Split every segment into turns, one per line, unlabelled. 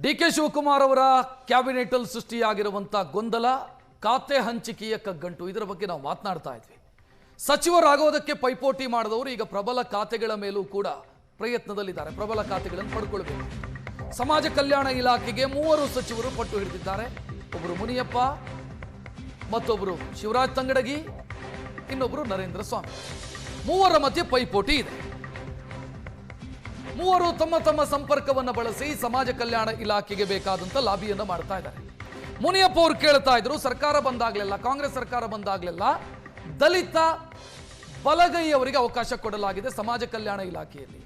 ಡಿ.ಕೆ. ಶಿವಕುಮಾರ್ ಅವರ ಕ್ಯಾಬಿನೆಟ್ ಅಲ್ಲಿ ಸೃಷ್ಟಿಯಾಗಿರುವಂತ ಗೊಂದಲ, ಖಾತೆ ಹಂಚಿಕೆಯ ಕಗ್ಗಂಟು, ಇದರ ಬಗ್ಗೆ ನಾವು ಮಾತನಾಡ್ತಾ ಇದ್ವಿ. ಸಚಿವರಾಗೋದಕ್ಕೆ ಪೈಪೋಟಿ ಮಾಡಿದವರು ಈಗ ಪ್ರಬಲ ಖಾತೆಗಳ ಮೇಲೂ ಕೂಡ ಪ್ರಯತ್ನದಲ್ಲಿದ್ದಾರೆ. ಪ್ರಬಲ ಖಾತೆಗಳನ್ನು ಪಡ್ಕೊಳ್ಬೇಕು. ಸಮಾಜ ಕಲ್ಯಾಣ ಇಲಾಖೆಗೆ 3 ಸಚಿವರು ಪಟ್ಟು ಹಿಡಿದಿದ್ದಾರೆ. ಒಬ್ಬರು ಮುನಿಯಪ್ಪ, ಮತ್ತೊಬ್ಬರು ಶಿವರಾಜ್ ತಂಗಡಗಿ, ಇನ್ನೊಬ್ಬರು ನರೇಂದ್ರ ಸ್ವಾಮಿ. 3ರ ಮಧ್ಯೆ ಪೈಪೋಟಿ ಇದೆ. 3 ತಮ್ಮ ತಮ್ಮ ಸಂಪರ್ಕವನ್ನು ಬಳಸಿ ಸಮಾಜ ಕಲ್ಯಾಣ ಇಲಾಖೆಗೆ ಬೇಕಾದಂತ ಲಾಬಿಯನ್ನು ಮಾಡ್ತಾ ಇದ್ದಾರೆ. ಮುನಿಯಪ್ಪ ಅವರು ಕೇಳ್ತಾ ಇದ್ರು, ಸರ್ಕಾರ ಬಂದಾಗ್ಲೆಲ್ಲ, ಕಾಂಗ್ರೆಸ್ ಸರ್ಕಾರ ಬಂದಾಗ್ಲೆಲ್ಲ ದಲಿತ ಬಲಗೈಯವರಿಗೆ ಅವಕಾಶ ಕೊಡಲಾಗಿದೆ ಸಮಾಜ ಕಲ್ಯಾಣ ಇಲಾಖೆಯಲ್ಲಿ.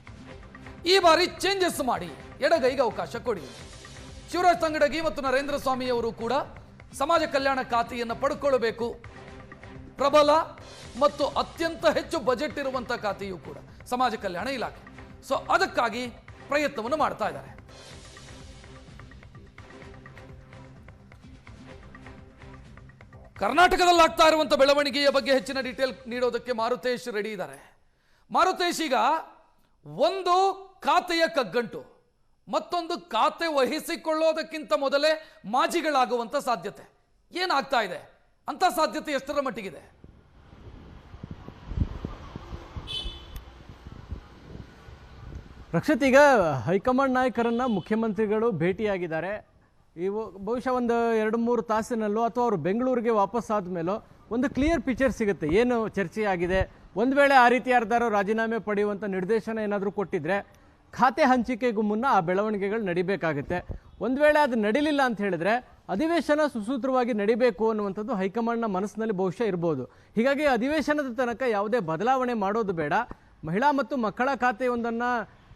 ಈ ಬಾರಿ ಚೇಂಜಸ್ ಮಾಡಿ ಎಡಗೈಗೆ ಅವಕಾಶ ಕೊಡಿ. ಶಿವರಾಜ್ ತಂಗಡಗಿ ಮತ್ತು ನರೇಂದ್ರ ಸ್ವಾಮಿ ಅವರು ಕೂಡ ಸಮಾಜ ಕಲ್ಯಾಣ ಖಾತೆಯನ್ನು ಪಡ್ಕೊಳ್ಬೇಕು. ಪ್ರಬಲ ಮತ್ತು ಅತ್ಯಂತ ಹೆಚ್ಚು ಬಜೆಟ್ ಇರುವಂತಹ ಖಾತೆಯೂ ಕೂಡ ಸಮಾಜ ಕಲ್ಯಾಣ ಇಲಾಖೆ. ಸೊ ಅದಕ್ಕಾಗಿ ಪ್ರಯತ್ನವನ್ನು ಮಾಡ್ತಾ ಇದ್ದಾರೆ. ಕರ್ನಾಟಕದಲ್ಲಿ ಆಗ್ತಾ ಇರುವಂತಹ ಬೆಳವಣಿಗೆಯ ಬಗ್ಗೆ ಹೆಚ್ಚಿನ ಡೀಟೇಲ್ ನೀಡೋದಕ್ಕೆ ಮಾರುತೇಶ್ ರೆಡಿ ಇದ್ದಾರೆ. ಮಾರುತೇಶ್, ಈಗ ಒಂದು ಖಾತೆಯ ಕಗ್ಗಂಟು, ಮತ್ತೊಂದು ಖಾತೆ ವಹಿಸಿಕೊಳ್ಳೋದಕ್ಕಿಂತ ಮೊದಲೇ ಮಾಜಿಗಳಾಗುವಂತ ಸಾಧ್ಯತೆ ಏನಾಗ್ತಾ ಇದೆ? ಅಂತ ಸಾಧ್ಯತೆ ಎಷ್ಟರ ಮಟ್ಟಿಗಿದೆ?
ರಕ್ಷಿತ್, ಈಗ ಹೈಕಮಾಂಡ್ ನಾಯಕರನ್ನು ಮುಖ್ಯಮಂತ್ರಿಗಳು ಭೇಟಿಯಾಗಿದ್ದಾರೆ. ಇವು ಬಹುಶಃ ಒಂದು 2-3 ತಾಸಿನಲ್ಲೋ ಅಥವಾ ಅವರು ಬೆಂಗಳೂರಿಗೆ ವಾಪಸ್ ಆದಮೇಲೋ ಒಂದು ಕ್ಲಿಯರ್ ಪಿಕ್ಚರ್ ಸಿಗುತ್ತೆ, ಏನು ಚರ್ಚೆ ಆಗಿದೆ. ಒಂದು ವೇಳೆ ಆ ರೀತಿ ಯಾರ್ದಾರೋ ರಾಜೀನಾಮೆ ಪಡೆಯುವಂಥ ನಿರ್ದೇಶನ ಏನಾದರೂ ಕೊಟ್ಟಿದ್ರೆ ಖಾತೆ ಹಂಚಿಕೆಗೂ ಮುನ್ನ ಆ ಬೆಳವಣಿಗೆಗಳು ನಡಿಬೇಕಾಗುತ್ತೆ. ಒಂದು ವೇಳೆ ಅದು ನಡೀಲಿಲ್ಲ ಅಂತ ಹೇಳಿದ್ರೆ ಅಧಿವೇಶನ ಸುಸೂತ್ರವಾಗಿ ನಡಿಬೇಕು ಅನ್ನುವಂಥದ್ದು ಹೈಕಮಾಂಡ್ನ ಮನಸ್ಸಿನಲ್ಲಿ ಬಹುಶಃ ಇರ್ಬೋದು. ಹೀಗಾಗಿ ಅಧಿವೇಶನದ ತನಕ ಯಾವುದೇ ಬದಲಾವಣೆ ಮಾಡೋದು ಬೇಡ. ಮಹಿಳಾ ಮತ್ತು ಮಕ್ಕಳ ಖಾತೆಯೊಂದನ್ನು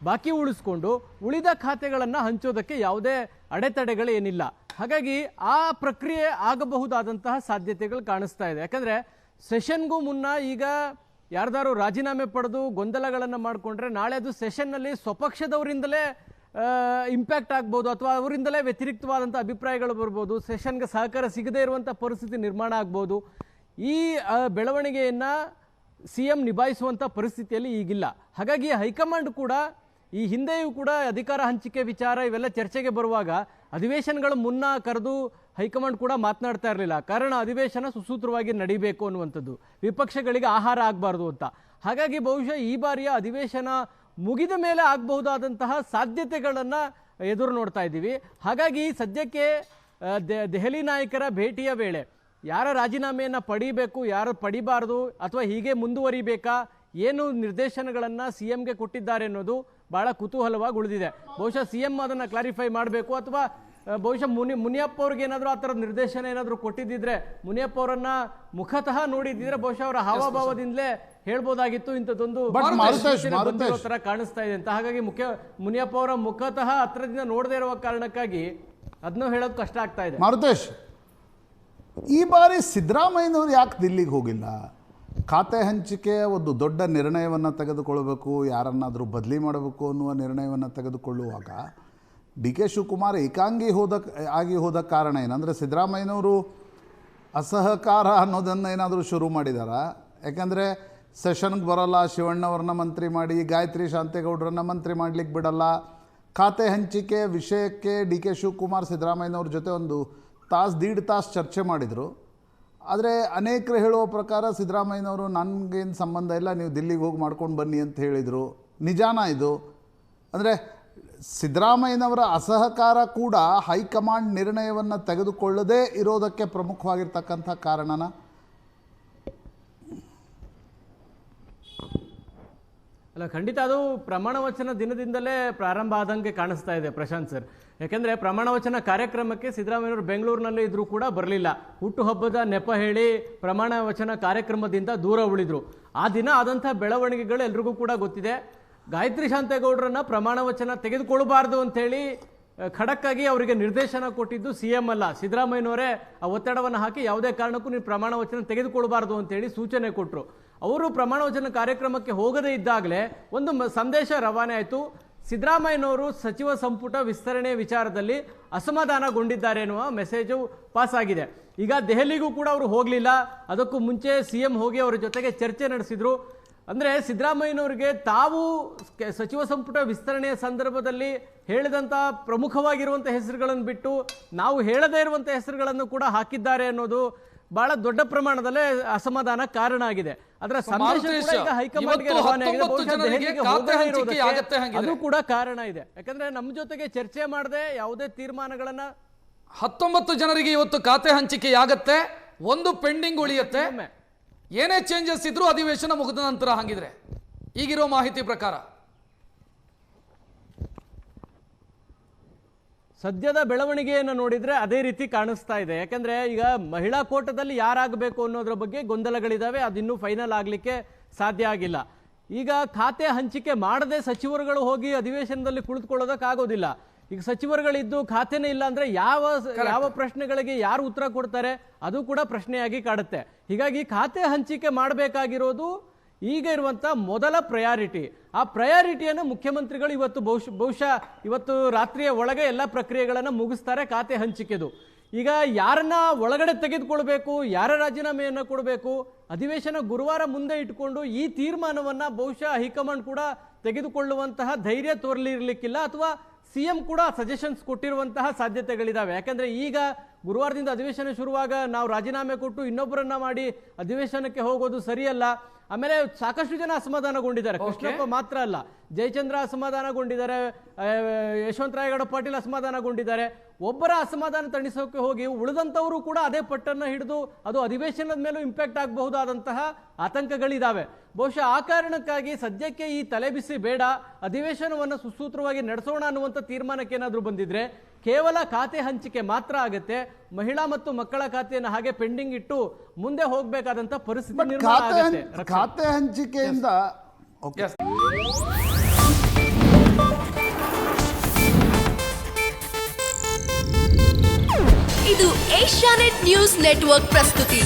ಬಾಕಿ ಉಳಿಸ್ಕೊಂಡು ಉಳಿದ ಖಾತೆಗಳನ್ನು ಹಂಚೋದಕ್ಕೆ ಯಾವುದೇ ಅಡೆತಡೆಗಳು ಏನಿಲ್ಲ. ಹಾಗಾಗಿ ಆ ಪ್ರಕ್ರಿಯೆ ಆಗಬಹುದಾದಂತಹ ಸಾಧ್ಯತೆಗಳು ಕಾಣಿಸ್ತಾ ಇದೆ. ಯಾಕಂದರೆ ಸೆಷನ್ಗೂ ಮುನ್ನ ಈಗ ಯಾರ್ದಾರು ರಾಜೀನಾಮೆ ಪಡೆದು ಗೊಂದಲಗಳನ್ನು ಮಾಡಿಕೊಂಡ್ರೆ ನಾಳೆ ಅದು ಸೆಷನ್ನಲ್ಲಿ ಸ್ವಪಕ್ಷದವರಿಂದಲೇ ಇಂಪ್ಯಾಕ್ಟ್ ಆಗ್ಬೋದು, ಅಥವಾ ಅವರಿಂದಲೇ ವ್ಯತಿರಿಕ್ತವಾದಂಥ ಅಭಿಪ್ರಾಯಗಳು ಬರ್ಬೋದು. ಸೆಷನ್ಗೆ ಸಹಕಾರ ಸಿಗದೇ ಇರುವಂಥ ಪರಿಸ್ಥಿತಿ ನಿರ್ಮಾಣ ಆಗ್ಬೋದು. ಈ ಬೆಳವಣಿಗೆಯನ್ನು CM ನಿಭಾಯಿಸುವಂಥ ಪರಿಸ್ಥಿತಿಯಲ್ಲಿ ಈಗಿಲ್ಲ. ಹಾಗಾಗಿ ಹೈಕಮಾಂಡ್ ಕೂಡ ಈ ಹಿಂದೆಯೂ ಕೂಡ ಅಧಿಕಾರ ಹಂಚಿಕೆ ವಿಚಾರ ಇವೆಲ್ಲ ಚರ್ಚೆಗೆ ಬರುವಾಗ ಅಧಿವೇಶನಗಳು ಮುನ್ನ ಕರೆದು ಹೈಕಮಾಂಡ್ ಕೂಡ ಮಾತನಾಡ್ತಾ ಇರಲಿಲ್ಲ. ಕಾರಣ ಅಧಿವೇಶನ ಸುಸೂತ್ರವಾಗಿ ನಡೀಬೇಕು ಅನ್ನುವಂಥದ್ದು, ವಿಪಕ್ಷಗಳಿಗೆ ಆಹಾರ ಆಗಬಾರ್ದು ಅಂತ. ಹಾಗಾಗಿ ಬಹುಶಃ ಈ ಬಾರಿಯ ಅಧಿವೇಶನ ಮುಗಿದ ಮೇಲೆ ಆಗಬಹುದಾದಂತಹ ಸಾಧ್ಯತೆಗಳನ್ನು ಎದುರು ನೋಡ್ತಾ ಇದ್ದೀವಿ. ಹಾಗಾಗಿ ಸದ್ಯಕ್ಕೆ ದೆಹಲಿ ನಾಯಕರ ಭೇಟಿಯ ವೇಳೆ ಯಾರ ರಾಜೀನಾಮೆಯನ್ನು ಪಡಿಬೇಕು, ಯಾರು ಪಡಿಬಾರ್ದು, ಅಥವಾ ಹೀಗೆ ಮುಂದುವರಿಬೇಕಾ, ಏನು ನಿರ್ದೇಶನಗಳನ್ನು CMಗೆ ಕೊಟ್ಟಿದ್ದಾರೆ ಅನ್ನೋದು ಭಾಳ ಕುತೂಹಲವಾಗಿ ಉಳಿದಿದೆ. ಬಹುಶಃ CM ಅದನ್ನು ಕ್ಲಾರಿಫೈ ಮಾಡಬೇಕು, ಅಥವಾ ಬಹುಶಃ ಮುನಿಯಪ್ಪ ಅವ್ರಿಗೆ ಏನಾದರೂ ಆ ಥರದ ನಿರ್ದೇಶನ ಏನಾದರೂ ಕೊಟ್ಟಿದ್ದಿದ್ರೆ, ಮುನಿಯಪ್ಪ ಅವರನ್ನ ಮುಖತಃ ನೋಡಿದ್ದಿದ್ರೆ ಬಹುಶಃ ಅವರ ಹಾವಭಾವದಿಂದಲೇ ಹೇಳ್ಬೋದಾಗಿತ್ತು ಇಂಥದ್ದೊಂದು ಥರ ಕಾಣಿಸ್ತಾ ಇದೆ ಅಂತ. ಹಾಗಾಗಿ ಮುನಿಯಪ್ಪ ಅವರ ಮುಖತಃ ಹತ್ರದಿಂದ ನೋಡದೇ ಇರುವ ಕಾರಣಕ್ಕಾಗಿ ಅದನ್ನು ಹೇಳೋದು ಕಷ್ಟ ಆಗ್ತಾ ಇದೆ.
ಮಾರುತೇಶ್, ಈ ಬಾರಿ ಸಿದ್ದರಾಮಯ್ಯನವರು ಯಾಕೆ ದಿಲ್ಲಿಗೆ ಹೋಗಿಲ್ಲ? ಖಾತೆ ಹಂಚಿಕೆ ಒಂದು ದೊಡ್ಡ ನಿರ್ಣಯವನ್ನು ತೆಗೆದುಕೊಳ್ಳಬೇಕು, ಯಾರನ್ನಾದರೂ ಬದಲಿ ಮಾಡಬೇಕು ಅನ್ನುವ ನಿರ್ಣಯವನ್ನು ತೆಗೆದುಕೊಳ್ಳುವಾಗ ಡಿ.ಕೆ. ಶಿವಕುಮಾರ್ ಏಕಾಂಗಿ ಹೋದ ಕಾರಣ ಏನಂದರೆ ಸಿದ್ದರಾಮಯ್ಯನವರು ಅಸಹಕಾರ ಅನ್ನೋದನ್ನು ಏನಾದರೂ ಶುರು ಮಾಡಿದಾರಾ? ಯಾಕಂದರೆ ಸೆಷನ್ಗೆ ಬರೋಲ್ಲ, ಶಿವಣ್ಣವ್ರನ್ನ ಮಂತ್ರಿ ಮಾಡಿ, ಗಾಯತ್ರಿ ಶಾಂತೇಗೌಡರನ್ನ ಮಂತ್ರಿ ಮಾಡಲಿಕ್ಕೆ ಬಿಡಲ್ಲ. ಖಾತೆ ಹಂಚಿಕೆ ವಿಷಯಕ್ಕೆ ಡಿ.ಕೆ. ಶಿವಕುಮಾರ್ ಸಿದ್ದರಾಮಯ್ಯನವ್ರ ಜೊತೆ ಒಂದು 1.5 ತಾಸು ಚರ್ಚೆ ಮಾಡಿದರು. ಆದರೆ ಅನೇಕರು ಹೇಳುವ ಪ್ರಕಾರ ಸಿದ್ದರಾಮಯ್ಯನವರು ನನಗೇನು ಸಂಬಂಧ ಇಲ್ಲ, ನೀವು ದಿಲ್ಲಿಗೆ ಹೋಗಿ ಮಾಡ್ಕೊಂಡು ಬನ್ನಿ ಅಂತ ಹೇಳಿದರು. ನಿಜಾನ ಇದು? ಅಂದರೆ ಸಿದ್ದರಾಮಯ್ಯನವರ ಅಸಹಕಾರ ಕೂಡ ಹೈಕಮಾಂಡ್ ನಿರ್ಣಯವನ್ನು ತೆಗೆದುಕೊಳ್ಳದೇ ಇರೋದಕ್ಕೆ ಪ್ರಮುಖವಾಗಿರ್ತಕ್ಕಂಥ ಕಾರಣನ?
ಅಲ್ಲ, ಖಂಡಿತ ಅದು ಪ್ರಮಾಣ ವಚನ ದಿನದಿಂದಲೇ ಪ್ರಾರಂಭ ಆದಂಗೆ ಕಾಣಿಸ್ತಾ ಇದೆ ಪ್ರಶಾಂತ್ ಸರ್. ಯಾಕೆಂದರೆ ಪ್ರಮಾಣ ವಚನ ಕಾರ್ಯಕ್ರಮಕ್ಕೆ ಸಿದ್ದರಾಮಯ್ಯವರು ಬೆಂಗಳೂರಿನಲ್ಲಿ ಇದ್ರೂ ಕೂಡ ಬರಲಿಲ್ಲ. ಹುಟ್ಟುಹಬ್ಬದ ನೆಪ ಹೇಳಿ ಪ್ರಮಾಣ ವಚನ ಕಾರ್ಯಕ್ರಮದಿಂದ ದೂರ ಉಳಿದ್ರು. ಆ ದಿನ ಆದಂಥ ಬೆಳವಣಿಗೆಗಳು ಎಲ್ರಿಗೂ ಕೂಡ ಗೊತ್ತಿದೆ. ಗಾಯತ್ರಿ ಶಾಂತೇಗೌಡರನ್ನ ಪ್ರಮಾಣ ವಚನ ತೆಗೆದುಕೊಳ್ಬಾರ್ದು ಅಂಥೇಳಿ ಖಡಕ್ಕಾಗಿ ಅವರಿಗೆ ನಿರ್ದೇಶನ ಕೊಟ್ಟಿದ್ದು CM ಅಲ್ಲ, ಸಿದ್ದರಾಮಯ್ಯನವರೇ ಆ ಒತ್ತಡವನ್ನು ಹಾಕಿ ಯಾವುದೇ ಕಾರಣಕ್ಕೂ ನೀವು ಪ್ರಮಾಣ ವಚನ ತೆಗೆದುಕೊಳ್ಬಾರ್ದು ಅಂತೇಳಿ ಸೂಚನೆ ಕೊಟ್ಟರು. ಅವರು ಪ್ರಮಾಣ ವಚನ ಕಾರ್ಯಕ್ರಮಕ್ಕೆ ಹೋಗದೇ ಇದ್ದಾಗಲೇ ಒಂದು ಸಂದೇಶ ರವಾನೆ ಆಯಿತು. ಸಿದ್ದರಾಮಯ್ಯನವರು ಸಚಿವ ಸಂಪುಟ ವಿಸ್ತರಣೆ ವಿಚಾರದಲ್ಲಿ ಅಸಮಾಧಾನಗೊಂಡಿದ್ದಾರೆ ಎನ್ನುವ ಮೆಸೇಜು ಪಾಸ್ ಆಗಿದೆ. ಈಗ ದೆಹಲಿಗೂ ಕೂಡ ಅವರು ಹೋಗಲಿಲ್ಲ. ಅದಕ್ಕೂ ಮುಂಚೆ CM ಹೋಗಿ ಅವರ ಜೊತೆಗೆ ಚರ್ಚೆ ನಡೆಸಿದರು. ಅಂದರೆ ಸಿದ್ದರಾಮಯ್ಯನವರಿಗೆ ತಾವು ಸಚಿವ ಸಂಪುಟ ವಿಸ್ತರಣೆಯ ಸಂದರ್ಭದಲ್ಲಿ ಹೇಳಿದಂಥ ಪ್ರಮುಖವಾಗಿರುವಂಥ ಹೆಸರುಗಳನ್ನು ಬಿಟ್ಟು ನಾವು ಹೇಳದೇ ಇರುವಂಥ ಹೆಸರುಗಳನ್ನು ಕೂಡ ಹಾಕಿದ್ದಾರೆ ಅನ್ನೋದು ಬಹಳ ದೊಡ್ಡ ಪ್ರಮಾಣದಲ್ಲೇ ಅಸಮಾಧಾನ ಕಾರಣ ಆಗಿದೆ. ಅದರ ಸಂದೇಶ ಕೂಡ ಈಗ ಹೈಕಮಾಂಡ್ಗೆ ರವಾನೆ ಆಗಿದೆ. ಬಹುಶಃ ದೆಹಲಿಗೆ ಹೋಗದೇ ಇರೋದಕ್ಕೆ ಅದು ಕೂಡ ಕಾರಣ ಇದೆ. ಯಾಕಂದ್ರೆ ನಮ್ಮ ಜೊತೆಗೆ ಚರ್ಚೆ ಮಾಡದೆ ಯಾವುದೇ ತೀರ್ಮಾನಗಳನ್ನ
19 ಜನರಿಗೆ ಇವತ್ತು ಖಾತೆ ಹಂಚಿಕೆಯಾಗತ್ತೆ, ಒಂದು ಪೆಂಡಿಂಗ್ ಉಳಿಯುತ್ತೆ. ಏನೇ ಚೇಂಜಸ್ ಇದ್ರೂ ಅಧಿವೇಶನ ಮುಗಿದ ನಂತರ ಹಂಗಿದ್ರೆ ಈಗಿರೋ ಮಾಹಿತಿ ಪ್ರಕಾರ
ಸದ್ಯದ ಬೆಳವಣಿಗೆಯನ್ನು ನೋಡಿದ್ರೆ ಅದೇ ರೀತಿ ಕಾಣಿಸ್ತಾ ಇದೆ. ಯಾಕಂದ್ರೆ ಈಗ ಮಹಿಳಾ ಕೋಟದಲ್ಲಿ ಯಾರಾಗಬೇಕು ಅನ್ನೋದ್ರ ಬಗ್ಗೆ ಗೊಂದಲಗಳಿದಾವೆ, ಅದಿನ್ನೂ ಫೈನಲ್ ಆಗ್ಲಿಕ್ಕೆ ಸಾಧ್ಯ ಆಗಿಲ್ಲ. ಈಗ ಖಾತೆ ಹಂಚಿಕೆ ಮಾಡದೆ ಸಚಿವರುಗಳು ಹೋಗಿ ಅಧಿವೇಶನದಲ್ಲಿ ಕುಳಿತುಕೊಳ್ಳೋದಕ್ಕಾಗೋದಿಲ್ಲ. ಈಗ ಸಚಿವರುಗಳಿದ್ದು ಖಾತೆನೇ ಇಲ್ಲ ಅಂದ್ರೆ ಯಾವ ಪ್ರಶ್ನೆಗಳಿಗೆ ಯಾರು ಉತ್ತರ ಕೊಡ್ತಾರೆ ಅದು ಕೂಡ ಪ್ರಶ್ನೆಯಾಗಿ ಕಾಡುತ್ತೆ. ಹೀಗಾಗಿ ಖಾತೆ ಹಂಚಿಕೆ ಮಾಡಬೇಕಾಗಿರೋದು ಈಗ ಇರುವಂತ ಮೊದಲ ಪ್ರಯಾರಿಟಿ. ಆ ಪ್ರಯಾರಿಟಿಯನ್ನು ಮುಖ್ಯಮಂತ್ರಿಗಳು ಇವತ್ತು ಬಹುಶಃ ಇವತ್ತು ರಾತ್ರಿಯ ಒಳಗೆ ಎಲ್ಲ ಪ್ರಕ್ರಿಯೆಗಳನ್ನು ಮುಗಿಸ್ತಾರೆ ಖಾತೆ ಹಂಚಿಕೆದು. ಈಗ ಯಾರನ್ನ ಒಳಗಡೆ ತೆಗೆದುಕೊಳ್ಬೇಕು, ಯಾರ ರಾಜೀನಾಮೆಯನ್ನು ಕೊಡಬೇಕು, ಅಧಿವೇಶನ ಗುರುವಾರ ಮುಂದೆ ಇಟ್ಕೊಂಡು ಈ ತೀರ್ಮಾನವನ್ನ ಬಹುಶಃ ಹೈಕಮಾಂಡ್ ಕೂಡ ತೆಗೆದುಕೊಳ್ಳುವಂತಹ ಧೈರ್ಯ ತೋರಲಿರ್ಲಿಕ್ಕಿಲ್ಲ, ಅಥವಾ ಸಿಎಂ ಕೂಡ ಸಜೆಷನ್ಸ್ ಕೊಟ್ಟಿರುವಂತಹ ಸಾಧ್ಯತೆಗಳಿದಾವೆ. ಯಾಕಂದ್ರೆ ಈಗ ಗುರುವಾರದಿಂದ ಅಧಿವೇಶನ ಶುರುವಾಗ ನಾವು ರಾಜೀನಾಮೆ ಕೊಟ್ಟು ಇನ್ನೊಬ್ಬರನ್ನ ಮಾಡಿ ಅಧಿವೇಶನಕ್ಕೆ ಹೋಗೋದು ಸರಿಯಲ್ಲ. ಆಮೇಲೆ ಸಾಕಷ್ಟು ಜನ ಅಸಮಾಧಾನಗೊಂಡಿದ್ದಾರೆ. ಕೃಷ್ಣಪ್ಪ ಮಾತ್ರ ಅಲ್ಲ, ಜಯಚಂದ್ರ ಅಸಮಾಧಾನಗೊಂಡಿದ್ದಾರೆ, ಯಶವಂತರಾಯಗೌಡ ಪಾಟೀಲ್ ಅಸಮಾಧಾನಗೊಂಡಿದ್ದಾರೆ. ಒಬ್ಬರ ಅಸಮಾಧಾನ ತಣಿಸೋಕೆ ಹೋಗಿ ಉಳಿದಂಥವರು ಕೂಡ ಅದೇ ಪಟ್ಟನ್ನು ಹಿಡಿದು ಅದು ಅಧಿವೇಶನದ ಮೇಲೂ ಇಂಪ್ಯಾಕ್ಟ್ ಆಗಬಹುದಾದಂತಹ ಆತಂಕಗಳಿದಾವೆ. ಬಹುಶಃ ಆ ಕಾರಣಕ್ಕಾಗಿ ಸದ್ಯಕ್ಕೆ ಈ ತಲೆಬಿಸಿ ಬೇಡ, ಅಧಿವೇಶನವನ್ನು ಸುಸೂತ್ರವಾಗಿ ನಡೆಸೋಣ ಅನ್ನುವಂಥ ತೀರ್ಮಾನಕ್ಕೆ ಏನಾದರೂ ಬಂದಿದ್ರೆ ಕೇವಲ ಖಾತೆ ಹಂಚಿಕೆ ಮಾತ್ರ ಆಗುತ್ತೆ. ಮಹಿಳಾ ಮತ್ತು ಮಕ್ಕಳ ಖಾತೆಯನ್ನು ಹಾಗೆ ಪೆಂಡಿಂಗ್ ಇಟ್ಟು ಮುಂದೆ ಹೋಗಬೇಕಾದಂತ ಪರಿಸ್ಥಿತಿ ನಿರ್ಮಾಣ ಆಗುತ್ತೆ.
ಖಾತೆ ಹಂಚಿಕೆಯಿಂದ
ಇದು ಏಷ್ಯಾನೆಟ್ ನ್ಯೂಸ್ ನೆಟ್ವರ್ಕ್ ಪ್ರಸ್ತುತಿ.